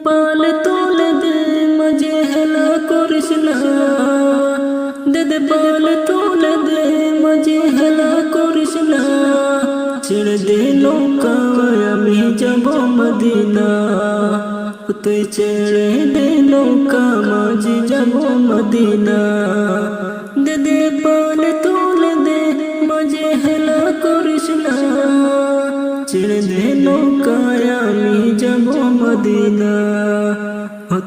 পাল তোলে দে মাঝে হেলা করিস না, দে পাল তোলে দে মাঝে হেলা করিস না। ছেড়ে দে নৌকা আমি যাব মদিনা, তুই ছেড়ে দে নৌকা মাঝে যাব মদিনা। দে পাল তোলে দে মাঝে হেলা করিস না, ছেড়ে দে নৌকা আমি যাব মদিনা।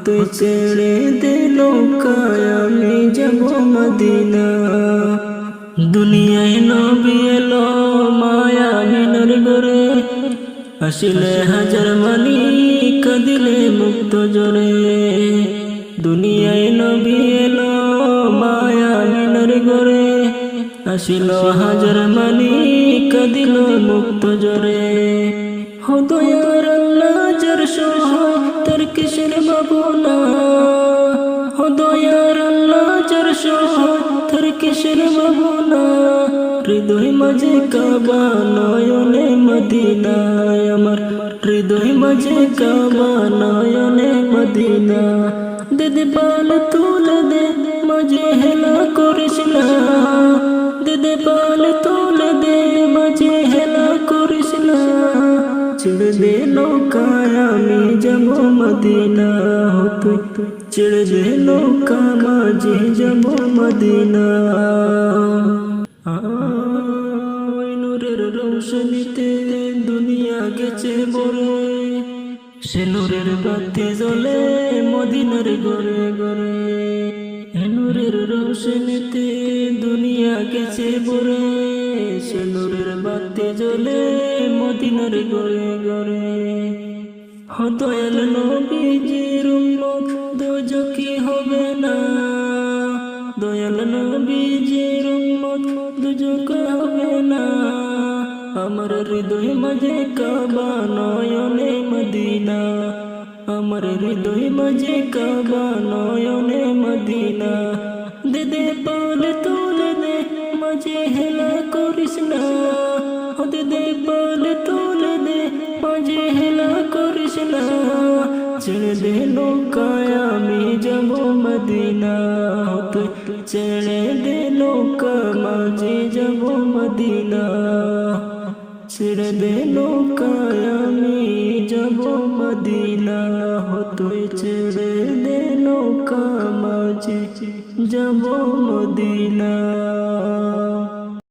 তুই ছেড়ে দে নৌকা আমি যাব মদিনা। দুনিয়ায় নবী এলো মায়া বিনার গরে, আসিলে হাজার মানি কাঁদিলে মুক্ত জরে। দুনিয়ায় নবী এলো মায়া বিনার গরে, আসিল হাজার মানি কাঁদিল মুক্ত জরে। হো দয়ার আল্লাহ যার সহায় তার কিসের ভাবনা, হো দয়ার আল্লাহ যার সহায় তার কিসের ভাবনা। হৃদয় মাঝে কাবা নয়নে মদিনা, আমার হৃদয় মাঝে কাবা নয়নে মদিনা। দে পাল তুলে দে মাঝে হেলা করিস না, দে পাল তুলে দে মাঝে হেলা করিস না। ছেড়ে দে নৌকা আমি যাব মদিনা, তুই ছেড়ে দে নৌকা মাঝে যাব মদিনা। নূরের রৌশনীতে দুনিয়া গেছে বরে, সে নূরের বাতি জ্বলে মদিনার ঘরে ঘরে। নূরের রৌশনীতে দুনিয়া গেছে বরে, সে নূরের বাতি জ্বলে মদিনার ঘরে ঘরে। হো দয়াল নবীজির উম্মত দোজখী হবে না, দয়াল নবীজির উম্মত দোজখী হবে না। আমার হৃদয় মাঝে কাবা নয়নে মদিনা, আমার হৃদয় মাঝে কাবা নয়নে মদিনা। দে পাল তোলে দে মাঝে হেলা করিস না, দে পাল তোলে দে মাঝে হেলা করিস না। ছেড়ে দে নৌকা আমি যাব মদিনা, তুই ছেড়ে দে নৌকা মাঝে যাব মদিনা। ছেড়ে দে নৌকা আমি যাব মদিনা, তুই ছেড়ে দে নৌকা মাঝে যাব মদিনা।